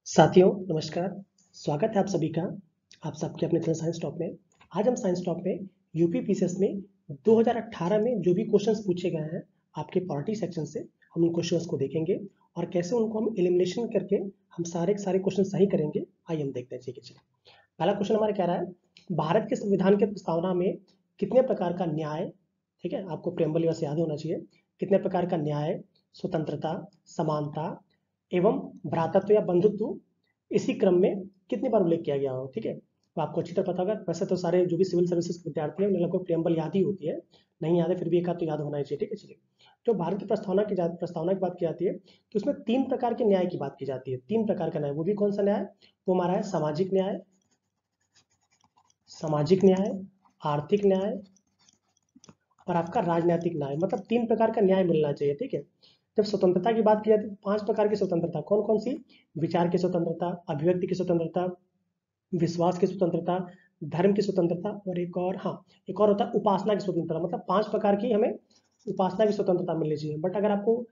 साथियों नमस्कार। स्वागत है आप सभी का आप सबके अपने चैनल साइंस टॉप में। आज हम साइंस टॉप में यूपी पीसीएस में 2018 में जो भी क्वेश्चंस पूछे गए हैं आपके पॉलिटी सेक्शन से, हम उन क्वेश्चंस को देखेंगे और कैसे उनको हम एलिमिनेशन करके हम सारे के सारे क्वेश्चन सही करेंगे। आइए हम देखते हैं। ठीक है, चलिए पहला क्वेश्चन हमारा कह रहा है, भारत के संविधान के प्रस्तावना में कितने प्रकार का न्याय, ठीक है आपको प्रेम्बल से याद होना चाहिए, कितने प्रकार का न्याय, स्वतंत्रता, समानता एवं भ्रातृत्व या बंधुत्व इसी क्रम में कितनी बार उल्लेख किया गया हो। ठीक है, तो आपको अच्छी तरह पता होगा। वैसे तो सारे जो भी सिविल सर्विसेज के विद्यार्थी हैं उन्हें लगभग प्रेम्बल याद ही होती है, नहीं याद है फिर भी एक आध तो याद होना ही चाहिए। ठीक है, चलिए जो भारत की प्रस्तावना की बात की जाती है तो उसमें 3 प्रकार के न्याय की बात की जाती है। 3 प्रकार का न्याय, वो भी कौन सा न्याय, वो हमारा है सामाजिक न्याय, आर्थिक न्याय और आपका राजनीतिक न्याय। मतलब 3 प्रकार का न्याय मिलना चाहिए। ठीक है, जब स्वतंत्रता की बात की जाती है 5 प्रकार की स्वतंत्रता कौन कौन सी, विचार की स्वतंत्रता, अभिव्यक्ति की स्वतंत्रता, विश्वास की स्वतंत्रता, धर्म की स्वतंत्रता और एक और, हाँ एक और होता है उपासना की स्वतंत्रता। मतलब 5 प्रकार की हमें उपासना की स्वतंत्रता मिलनी चाहिए। बट अगर आपको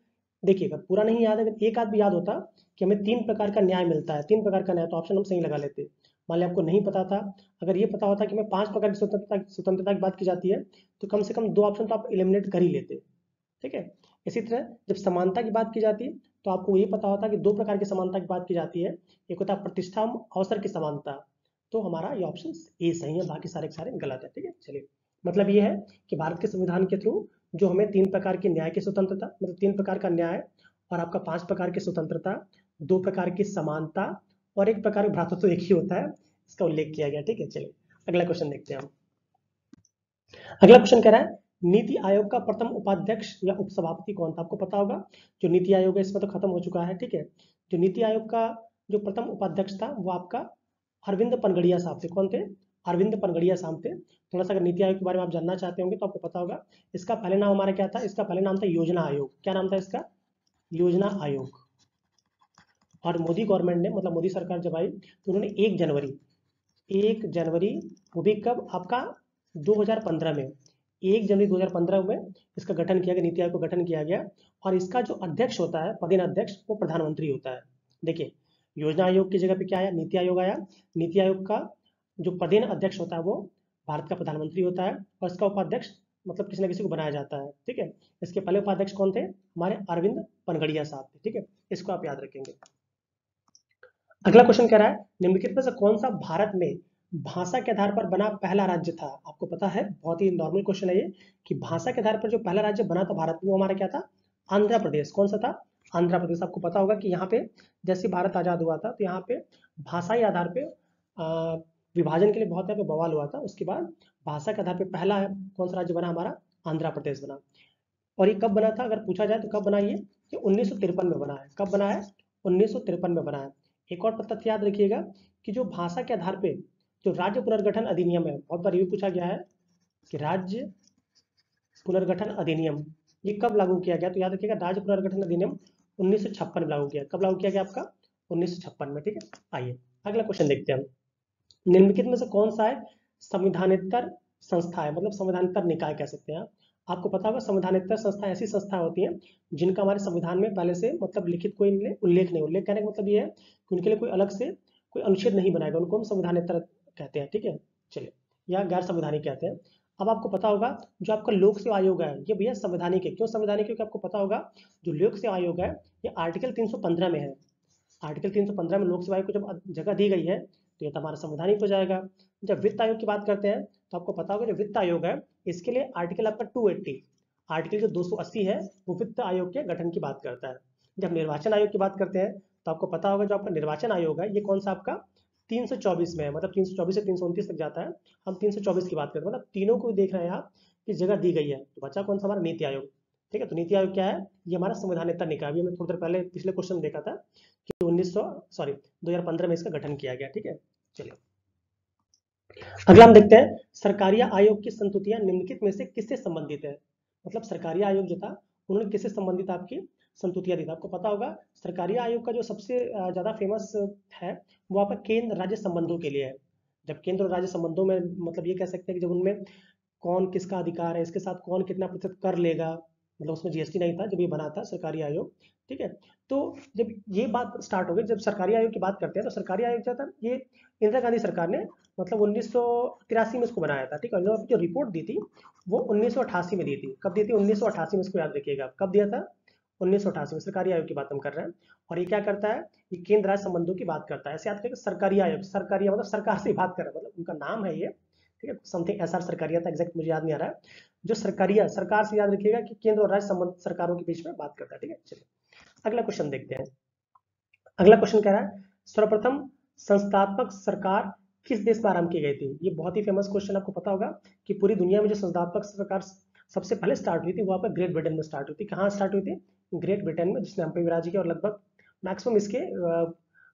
देखिएगा पूरा नहीं याद है, अगर एक आध भी याद होता कि हमें 3 प्रकार का न्याय मिलता है, 3 प्रकार का न्याय, तो ऑप्शन हम सही लगा लेते। मान लिया आपको नहीं पता था, अगर ये पता होता कि हमें 5 प्रकार की स्वतंत्रता की बात की जाती है तो कम से कम 2 ऑप्शन तो आप एलिमिनेट कर ही लेते। ठीक है, इसी तरह जब समानता की बात की जाती है तो आपको ये पता होता कि 2 प्रकार की समानता की बात की जाती है, एक होता है प्रतिष्ठा अवसर की समानता। तो हमारा ये ऑप्शन ए सही है, बाकी सारे के सारे गलत है। ठीक है, चलिए मतलब ये है कि भारत के संविधान के थ्रू जो हमें 3 प्रकार की न्याय की स्वतंत्रता, मतलब 3 प्रकार का न्याय और आपका 5 प्रकार की स्वतंत्रता, 2 प्रकार की समानता और 1 प्रकार का भ्रातृत्व एक ही होता है, इसका उल्लेख किया गया। ठीक है, चलिए अगला क्वेश्चन देखते हैं हम। अगला क्वेश्चन कह रहा है, नीति आयोग का प्रथम उपाध्यक्ष या उपसभापति कौन था। आपको पता होगा जो नीति आयोग है इसमें तो खत्म हो चुका है। ठीक है, जो नीति आयोग का जो प्रथम उपाध्यक्ष था वो आपका अरविंद पनगड़िया साहब थे। कौन थे, अरविंद पनगड़िया साहब थे। थोड़ा सा अगर नीति आयोग के बारे में आप जानना चाहते होंगे तो आपको पता होगा इसका पहले नाम हमारा क्या था, इसका पहले नाम था योजना आयोग। क्या नाम था इसका, योजना आयोग। और मोदी गवर्नमेंट ने, मतलब मोदी सरकार जब आई तो उन्होंने 1 जनवरी, वो भी कब, आपका 2015 में, 1 जनवरी 2015 में इसका गठन किया गया, नीति आयोग का गठन किया गया। और इसका जो अध्यक्ष होता है, पदेन अध्यक्ष, वो प्रधानमंत्री होता है। देखिए योजना आयोग की जगह पे क्या आया, नीति आयोग आया। नीति आयोग का जो पदेन अध्यक्ष होता है वो भारत का प्रधानमंत्री होता है और इसका उपाध्यक्ष मतलब किसी न किसी को बनाया जाता है। ठीक है, इसके पहले उपाध्यक्ष कौन थे, हमारे अरविंद पनगड़िया साहब थे। ठीक है, इसको आप याद रखेंगे। अगला क्वेश्चन कह रहा है, निम्नलिखित में से कौन सा भारत में भाषा के आधार पर बना पहला राज्य था। आपको पता है, बहुत ही नॉर्मल क्वेश्चन है ये, कि भाषा के आधार पर जो पहला राज्य बना था भारत में वो हमारा क्या था, आंध्र प्रदेश। कौन सा था, आंध्र प्रदेश। आपको पता होगा कि यहाँ पे जैसे भारत आजाद हुआ था तो यहाँ पे भाषाई आधार पे विभाजन के लिए बहुत यहाँ पे बवाल हुआ था। उसके बाद भाषा के आधार पर पहला कौन सा राज्य बना, हमारा आंध्र प्रदेश बना। और ये कब बना था, अगर पूछा जाए तो कब बना ये 1953 में बना है। कब बना है, 1953 में बना है। एक और तथ्य याद रखिएगा कि जो भाषा के आधार पे जो राज्य पुनर्गठन अधिनियम है, बहुत बार ये पूछा गया है कि राज्य पुनर्गठन अधिनियम ये कब लागू किया गया, तो याद रखिएगा राज्य पुनर्गठन अधिनियम 1956 में लागू किया। कब लागू किया गया आपका, 1956 में। ठीक है, आइए अगला क्वेश्चन देखते हैं हम। निम्नलिखित में से कौन सा है संविधानेतर संस्था है, मतलब संविधानेतर निकाय कह सकते हैं आप। आपको पता होगा संविधानेतर संस्था ऐसी संस्था होती हैं जिनका हमारे संविधान में पहले से मतलब लिखित कोई उल्लेख नहीं। उल्लेख कहने का मतलब ये है कि उनके लिए कोई अलग से कोई अनुच्छेद नहीं बनाएगा, उनको हम संविधानेतर कहते हैं। ठीक है, चलिए, या गैर संवैधानिक कहते हैं। अब आपको पता होगा जो आपका लोक सेवा आयोग है ये भैया संवैधानिक है। क्यों संवैधानिक, क्योंकि आपको पता होगा जो लोक सेवा आयोग है ये आर्टिकल 315 में है। आर्टिकल 315 में लोक सेवा आयोग को जब जगह दी गई है तो ये तो हमारा संवैधानिक हो जाएगा। जब वित्त आयोग की बात करते हैं तो आपको पता होगा जो वित्त आयोग है इसके लिए आर्टिकल आपका 280, आर्टिकल जो 280 है वो वित्त आयोग के गठन की बात करता है। जब निर्वाचन आयोग की बात करते हैं तो आपको पता होगा जो आपका निर्वाचन आयोग है ये कौन सा आपका 324 में है, मतलब 324 से 329 तक जाता है। हम 324 की बात करते हैं, मतलब तीनों को देख रहे हैं आप किस जगह दी गई है। तो बचा कौन सा, हमारा नीति आयोग। ठीक है, तो नीति आयोग क्या है, ये हमारा संवैधानिकता निकाय। अभी हमने थोड़ी देर पहले पिछले क्वेश्चन देखा था कि 2015 में इसका गठन किया गया। ठीक है, चलिए अगला हम देखते हैं, सरकारिया आयोग की संस्तुतियां निम्नलिखित में से किससे संबंधित है। मतलब सरकारिया आयोग जो था उन्होंने किससे संबंधित आपकी संस्तुतियां दी थी। आपको पता होगा सरकारिया आयोग का जो सबसे ज्यादा फेमस है वो आपका केंद्र राज्य संबंधों के लिए है। जब केंद्र और राज्य संबंधों में मतलब ये कह सकते हैं कि जब उनमें कौन किसका अधिकार है, इसके साथ कौन कितना प्रतिशत कर लेगा, मतलब उसमें जीएसटी नहीं था जब ये बना था सरकारी आयोग, ठीक है। तो जब ये बात स्टार्ट हो गई, जब सरकारी आयोग की बात करते हैं तो सरकारी आयोग क्या था, ये इंदिरा गांधी सरकार ने मतलब 1983 में इसको बनाया था, ठीक है। और जो रिपोर्ट दी थी वो 1988 में दी थी। कब दी थी? 1988 में, इसको याद रखिएगा कब दिया था, 1988 में। सरकारी आयोग की बात हम कर रहे हैं। और ये क्या करता है, ये केंद्र राज्य संबंधों की बात करता है। ऐसे याद करें सरकारी आयोग, सरकारी मतलब सरकार से बात कर रहा है, मतलब उनका नाम है ये, ठीक है। समथिंग ऐसा सरकारिया था, एग्जैक्ट मुझे याद नहीं आ रहा है। जो सरकारिया, सरकार से याद रखिएगा कि केंद्र और राज्य संबंध सरकारों के बीच में बात करता है, ठीक है। चलिए अगला क्वेश्चन देखते हैं। अगला क्वेश्चन कह रहा है सर्वप्रथम संस्थात्मक सरकार किस देश में आरंभ की गई थी? ये बहुत ही फेमस क्वेश्चन, आपको पता होगा कि पूरी दुनिया में जो संस्थात्मक सरकार सबसे पहले स्टार्ट हुई थी वो आपका ग्रेट ब्रिटेन में स्टार्ट हुई थी। कहाँ स्टार्ट हुई थी? ग्रेट ब्रिटेन में, जिसने हम पे विराजी किया, और लगभग मैक्सिमम इसके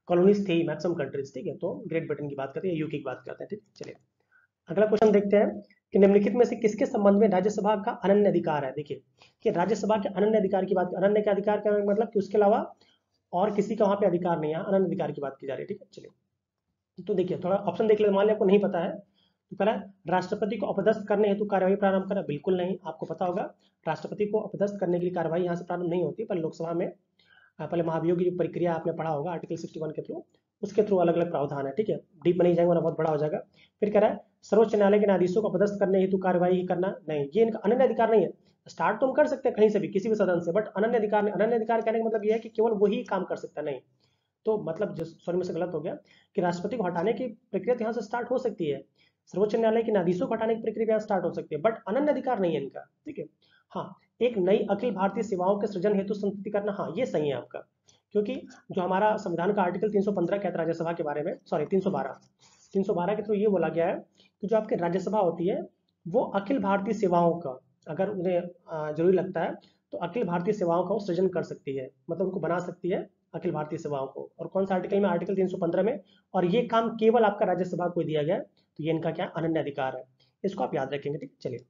कॉलोनीज थे, मैक्सिमम कंट्रीज, ठीक है। तो ग्रेट ब्रिटेन की बात करते हैं, यूके की बात करते हैं, ठीक। चलिए अगला क्वेश्चन देखते हैं कि निम्नलिखित में से किसके संबंध में राज्यसभा का अनन्य अधिकार है? देखिए कि राज्यसभा के अनन्य अधिकार की बात, अनन्य के अधिकार का मतलब कि उसके अलावा और किसी का वहां पे अधिकार नहीं है, अनन्य अधिकार की बात की जा रही है, ठीक है। चलिए तो देखिए थोड़ा ऑप्शन देख ले, मान लिया आपको नहीं पता है तो पहला, राष्ट्रपति को अपदस्थ करने हेतु कार्यवाही प्रारंभ करना, बिल्कुल नहीं। आपको पता होगा राष्ट्रपति को अपदस्थ करने के लिए कार्यवाही यहाँ से प्रारंभ नहीं होती, पर लोकसभा में पहले महाभियोग की जो प्रक्रिया आपने पढ़ा होगा आर्टिकल 61 के थ्रू, उसके थ्रू अलग अलग प्रावधान है, ठीक है। डीप में नहीं जाएंगे वरना बहुत बड़ा हो जाएगा। फिर कह रहा है सर्वोच्च न्यायालय के न्यायाधीशों को अपदस्थ करने हेतु कार्यवाही करना, नहीं, ये इनका अनन्य अधिकार नहीं है। स्टार्ट तो हम कर सकते हैं कहीं से भी, किसी भी सदन से, बट अनन्य अधिकार नहीं। अनन्य अधिकार कहने का मतलब यह है कि केवल वही काम कर सकता, नहीं। तो मतलब सॉरी में से गलत हो गया कि राष्ट्रपति को हटाने की प्रक्रिया यहाँ से स्टार्ट हो सकती है, सर्वोच्च न्यायालय के न्यायाधीशों को हटाने की प्रक्रिया स्टार्ट हो सकती है, बट अनन्य अधिकार नहीं है इनका, ठीक है। हाँ, एक नई अखिल भारतीय सेवाओं के सृजन हेतु संस्तुति करना, हाँ ये सही है आपका, क्योंकि जो हमारा संविधान का आर्टिकल 315 कहता है राज्यसभा के बारे में, सॉरी 312 के थ्रू ये बोला गया है कि जो आपकी राज्यसभा होती है वो अखिल भारतीय सेवाओं का, अगर उन्हें जरूरी लगता है तो अखिल भारतीय सेवाओं का वो सृजन कर सकती है, मतलब उनको बना सकती है अखिल भारतीय सेवाओं को। और कौन सा आर्टिकल में? आर्टिकल 315 में। और ये काम केवल आपका राज्यसभा को दिया गया, तो ये इनका क्या अनन्य अधिकार है, इसको आप याद रखेंगे, ठीक। चलिए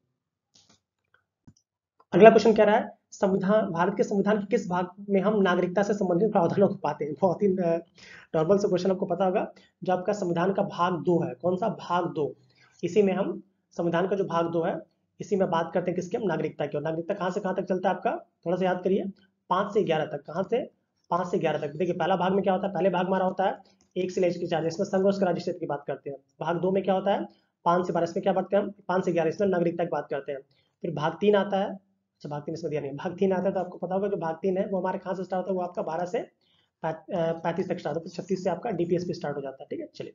अगला क्वेश्चन कह रहा है संविधान, भारत के संविधान के किस भाग में हम नागरिकता से संबंधित प्रावधानों को पाते हैं? बहुत ही नॉर्मल से क्वेश्चन, आपको पता होगा जो आपका संविधान का भाग 2 है, कौन सा? भाग 2। इसी में हम, संविधान का जो भाग 2 है, इसी में बात करते हैं किसकी? हम नागरिकता की। और नागरिकता कहाँ से कहाँ तक चलता है आपका? थोड़ा सा याद करिए, 5 से 11 तक। कहाँ से? 5 से 11 तक। देखिए पहला भाग में क्या होता है, पहले भाग हमारा होता है 1 से लेकर 4, इसमें संघ और उसके राज्य क्षेत्र की बात करते हैं। भाग 2 में क्या होता है? 5 से 12, इसमें क्या पढ़ते हैं हम? 5 से 11, इसमें नागरिकता की बात करते हैं। फिर भाग 3 आता है, अच्छा भाग 3 इसमें दिया नहीं, भाग 3 आता है तो आपको पता होगा जो भाग 3 है वो हमारे कहाँ से स्टार्ट होता है? वो आपका 12 से 35 तक स्टार्ट होता है, 36 से आपका डीपीएस पे स्टार्ट हो जाता है, ठीक है। चलिए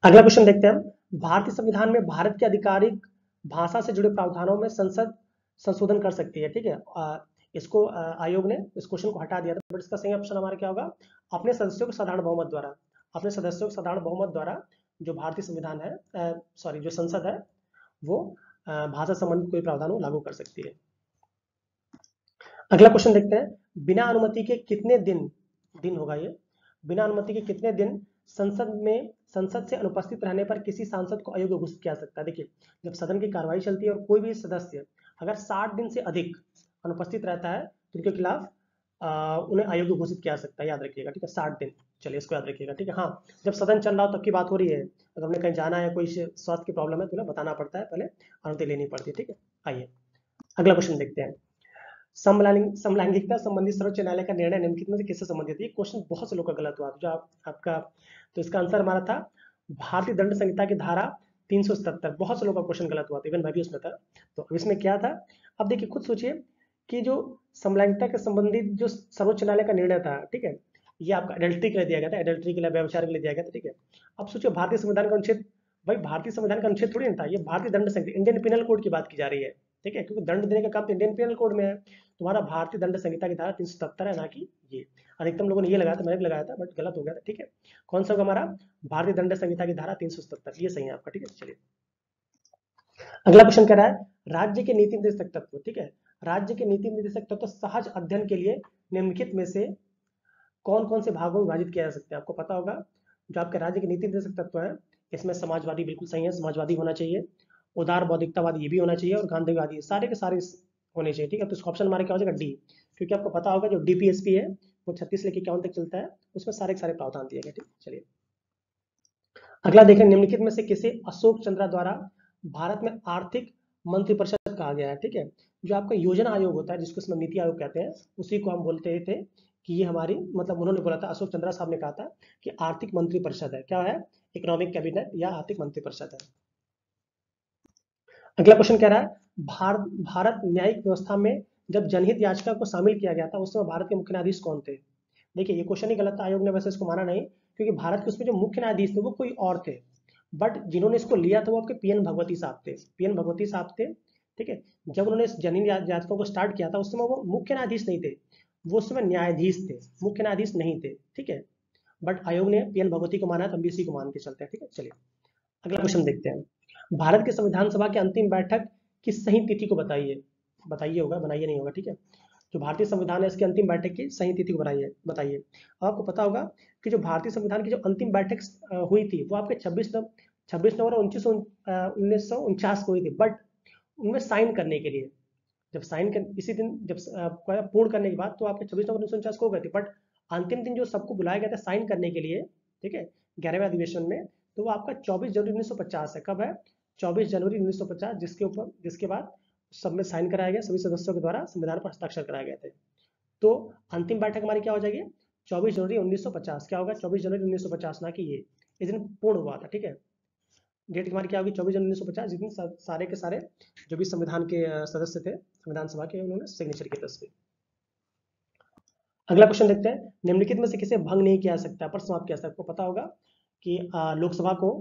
अगला क्वेश्चन देखते हैं हम। भारतीय संविधान में भारत की आधिकारिक भाषा से जुड़े प्रावधानों में संसद संशोधन कर सकती है, ठीक है। इसको आयोग ने इस क्वेश्चन को हटा दिया था, बट इसका सही ऑप्शन हमारा क्या होगा? अपने सदस्यों के साधारण बहुमत द्वारा, अपने सदस्यों के साधारण बहुमत द्वारा जो भारतीय संविधान है, सॉरी जो संसद है, वो भाषा संबंधित कोई प्रावधान लागू कर सकती है। अगला क्वेश्चन देखते हैं, बिना अनुमति के कितने दिन होगा ये, बिना अनुमति के कितने दिन संसद से अनुपस्थित रहने पर किसी सांसद को अयोग्य घोषित किया सकता है? देखिए जब सदन की कार्रवाई चलती है और कोई भी सदस्य अगर 60 दिन से अधिक अनुपस्थित रहता है तो उनके खिलाफ उन्हें अयोग्य घोषित किया जा सकता है, याद रखिएगा, ठीक है। 60 दिन, चलिए इसको याद रखिएगा, ठीक है। हाँ, जब सदन चल रहा हो तब की बात हो रही है, अगर हमने कहीं जाना है, कोई स्वास्थ्य की प्रॉब्लम है तो उन्हें बताना पड़ता है, पहले अनुमति लेनी पड़ती है, ठीक है। आइए अगला क्वेश्चन देखते हैं। समलैंगिकता संबंधी सर्वोच्च न्यायालय का निर्णय निम्नलिखित में से किससे संबंधित है? ये क्वेश्चन बहुत से लोग का गलत हुआ, जो आपका, तो इसका आंसर हमारा था भारतीय दंड संहिता की धारा 377। बहुत से लोग का क्वेश्चन गलत हुआ था, इवन मैं भी उसमें था। तो अब इसमें क्या था, अब देखिए खुद सोचिए कि जो समलैंगिकता के संबंधित जो सर्वोच्च न्यायालय का निर्णय था, ठीक है, ये आपका एडल्ट्री के लिए दिया गया था, एडल्ट्री के लिए, व्यभिचार के लिए दिया गया था, ठीक है। अब सोचिए भारतीय संविधान का अनुच्छेद, भाई भारतीय संविधान का अनुच्छेद थोड़ी ना था, ये भारतीय दंड संहिता, इंडियन पिनल कोड की बात की जा रही है, ठीक है, क्योंकि दंड देने का काम तो इंडियन पिनल कोड में है। तुम्हारा भारतीय दंड संहिता की धारा 377 है, ना कि ये। अधिकतम लोगों ने ये लगाया था, मैंने भी लगाया था, बट गलत हो गया था, ठीक है। कौन सा होगा हमारा? भारतीय दंड संहिता की धारा 377, ये सही है आपका, ठीक है। चलिए अगला क्वेश्चन कह रहा है राज्य के नीति निर्देशक तत्व, ठीक है, राज्य के नीति निर्देशक तत्व सहज अध्ययन के लिए निम्नलिखित में से कौन कौन से भागों में विभाजित किया जा सकता है? आपको पता होगा जो आपके राज्य के नीति निर्देशक तत्व है, इसमें समाजवादी बिल्कुल सही है, समाजवादी होना चाहिए, उदार बौद्धिकतावादी ये भी होना चाहिए, और गांधीवादी, सारे के सारे होने चाहिए, ठीक है। तो इसका ऑप्शन हमारा क्या हो जाएगा? डी, क्योंकि आपको पता होगा जो डीपीएसपी है वो 36 लेके 51 तक चलता है, उसमें सारे के सारे प्रावधान दिए गए, ठीक। चलिए अगला देखें, निम्नलिखित में से किसे अशोक चंद्रा द्वारा भारत में आर्थिक मंत्रिपरिषद कहा गया है, ठीक है। जो आपका योजना आयोग होता है, जिसको इसमें नीति आयोग कहते हैं, उसी को हम बोलते थे कि ये हमारी, मतलब उन्होंने बोला था, अशोक चंद्रा साहब ने कहा था कि आर्थिक मंत्री परिषद है। क्या है? इकोनॉमिक कैबिनेट या आर्थिक मंत्री परिषद है। अगला क्वेश्चन कह रहा है, भारत न्यायिक व्यवस्था में जब जनहित याचिका को शामिल किया गया था, उस समय भारत के मुख्य न्यायाधीश कौन थे? देखिए, ये क्वेश्चन ही गलत था, आयोग ने वैसे इसको माना नहीं, क्योंकि भारत के उसमें जो मुख्य न्यायाधीश थे वो कोई और थे, बट जिन्होंने इसको लिया था वो आपके पीएन भगवती साहब थे। पीएन भगवती साहब थे, ठीक है। जब उन्होंने इस जनहित याचिका को स्टार्ट किया था, उस समय वो मुख्य न्यायाधीश नहीं थे, वो उस समय न्यायाधीश थे, मुख्य न्यायाधीश नहीं थे, ठीक है। बट आयोग ने पीएन भगवती को माना, तब भी इसी को मान के चलते हैं, ठीक है। चलिए अगला क्वेश्चन देखते हैं। भारत के संविधान सभा की अंतिम बैठक की सही तिथि को बताइए। बताइए होगा, बनाइए नहीं होगा, ठीक है। जो भारतीय संविधान है, इसकी अंतिम बैठक की सही तिथि को बताइए बताइए। आपको पता होगा कि जो भारतीय संविधान की जो अंतिम बैठक हुई थी, वो आपके 26 नवंबर 1949 को हुई थी, बट उनमें साइन करने के लिए, जब साइन कर इसी दिन जब पूर्ण करने के बाद, तो आपके 26 नवंबर 1949 को हो गए थे, बट अंतिम दिन जो सबको बुलाया गया था साइन करने के लिए, ठीक है, 11वें अधिवेशन में, तो वो आपका 24 जनवरी 1950 है। कब है? 24 जनवरी 1950, जिसके बाद सब में साइन कराया गया, सभी सदस्यों के द्वारा संविधान पर हस्ताक्षर कराए गए थे। तो अंतिम बैठक हमारी क्या हो जाएगी? 24 जनवरी 1950। क्या होगा? 24 जनवरी 1950, ना कि ये इस दिन पूर्ण हुआ था, ठीक है। डेट हमारी क्या होगी? 24 जनवरी 1950, जिस दिन सारे के सारे जो भी संविधान के सदस्य थे संविधान सभा के, उन्होंने सिग्नेचर किया था। अगला क्वेश्चन देखते हैं, निम्नलिखित में से किसे भंग नहीं किया जा सकता, पर समाप्त किया जा सकता है। आपको पता होगा कि लोकसभा को,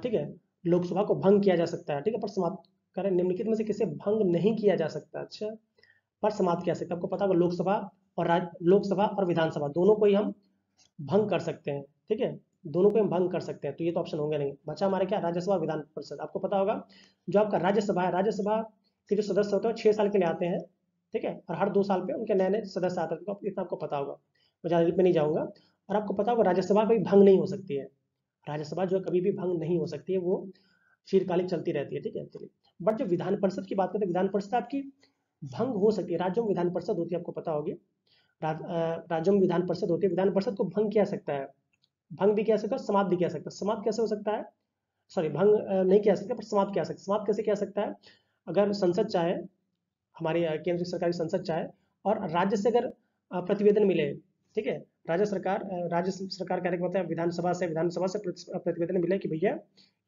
ठीक है, लोकसभा को भंग किया जा सकता है, ठीक है, पर समाप्त करें। निम्नलिखित में से किसे भंग नहीं किया जा सकता? अच्छा, पर समाप्त किया जा सकता है। आपको पता होगा लोकसभा और विधानसभा दोनों को ही हम भंग कर सकते हैं, ठीक है, दोनों को हम भंग कर सकते हैं। तो ये तो ऑप्शन होंगे नहीं। बचा हमारे क्या? राज्यसभा, विधान परिषद। आपको पता होगा जो आपका राज्यसभा है, राज्यसभा के जो सदस्य होते हैं 6 साल के लिए आते हैं, ठीक है, और हर 2 साल पे उनके नए नए सदस्य आते हैं। तो इतना आपको पता होगा, मैं ज़्यादा डीप में नहीं जाऊँगा। और आपको पता होगा राज्यसभा कभी भंग नहीं हो सकती है। राज्यसभा जो है कभी भी भंग नहीं हो सकती है, वो चिरकालिक चलती रहती है, ठीक है। चलिए, बट जो विधान परिषद की बात करते हैं, विधान परिषद आपकी भंग हो सकती है। राज्यों में विधान परिषद होती है, आपको पता होगी। राज्यों में विधान परिषद होती है, विधान परिषद को भंग किया सकता है, भंग भी किया सकता है, समाप्त भी किया सकता है। समाप्त कैसे हो सकता है? सॉरी, भंग नहीं किया सकता, पर समाप्त किया सकता है। समाप्त कैसे किया सकता है? अगर संसद चाहे, हमारी केंद्र सरकार की संसद चाहे, और राज्य से अगर प्रतिवेदन मिले, ठीक है, राज्य सरकार कहने का मतलब है विधानसभा से प्रतिवेदन मिले कि भैया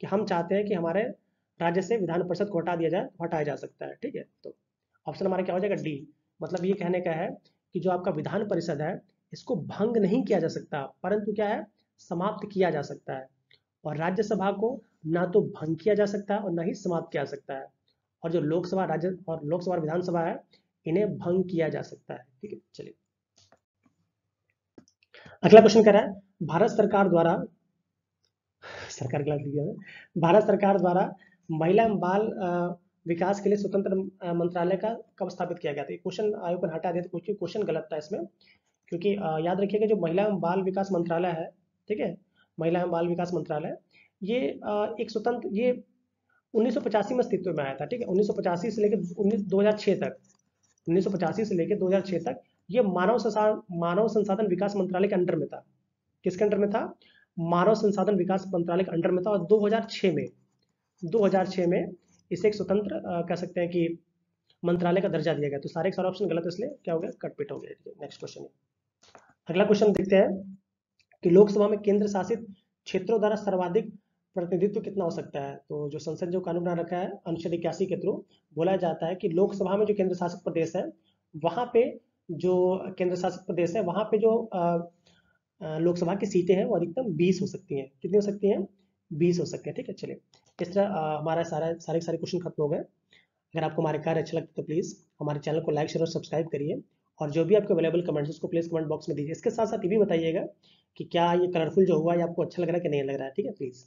कि हम चाहते हैं कि हमारे राज्य से विधान परिषद को हटा दिया जाए, हटाया जा सकता है, ठीक है। तो ऑप्शन हमारा क्या हो जाएगा? डी। मतलब ये कहने का है कि जो आपका विधान परिषद है, इसको भंग नहीं किया जा सकता, परंतु क्या है? समाप्त किया जा सकता है। और राज्यसभा को ना तो भंग किया जा सकता है और ना ही समाप्त किया जा सकता है। और जो लोकसभा और विधानसभा है, इन्हें भंग किया जा सकता है, ठीक है। चलिए अगला क्वेश्चन कह रहा है, भारत सरकार द्वारा महिला एवं बाल विकास के लिए स्वतंत्र मंत्रालय का कब स्थापित किया गया था? क्वेश्चन आयोग ने हटा दिया था क्योंकि क्वेश्चन गलत था इसमें, क्योंकि याद रखिएगा जो महिला एवं बाल विकास मंत्रालय है, ठीक है, महिला एवं बाल विकास मंत्रालय, ये एक स्वतंत्र, ये 1985 में अस्तित्व में आया था, ठीक है। 1985 से लेकर 2006 तक, 1985 से लेकर 2006 तक ये मानव संसाधन विकास मंत्रालय के अंडर में था। किसके अंडर में था? मानव संसाधन विकास मंत्रालय के अंडर में था। और 2006 में इसे एक स्वतंत्र कह सकते हैं कि मंत्रालय का दर्जा दिया गया। तो सारे ऑप्शन गलत, इसलिए क्या हो गया? कटपिट हो गया। नेक्स्ट क्वेश्चन, अगला क्वेश्चन देखते हैं कि लोकसभा में केंद्र शासित क्षेत्रों द्वारा सर्वाधिक प्रतिनिधित्व कितना हो सकता है? तो जो संसद जो कानून बना रखा है अनुच्छेद 81 के थ्रू बोला जाता है कि लोकसभा में जो केंद्र शासित प्रदेश है, वहां पे जो केंद्र शासित प्रदेश है, वहां पे जो लोकसभा की सीटें हैं वो अधिकतम 20 हो सकती हैं। कितनी हो सकती हैं? 20 हो सकती हैं, ठीक है। चलिए, इस तरह हमारा सारे क्वेश्चन खत्म हो गए। अगर आपको हमारे कार्य अच्छा लगता है तो प्लीज़ हमारे चैनल को लाइक शेयर और सब्सक्राइब करिए, और जो भी आपके अवेलेबल कमेंट्स उसको प्लीज़ कमेंट बॉक्स में दीजिए। इसके साथ साथ ये भी बताइएगा कि क्या ये कलरफुल जो हुआ ये आपको अच्छा लग रहा है कि नहीं लग रहा है, ठीक है। प्लीज़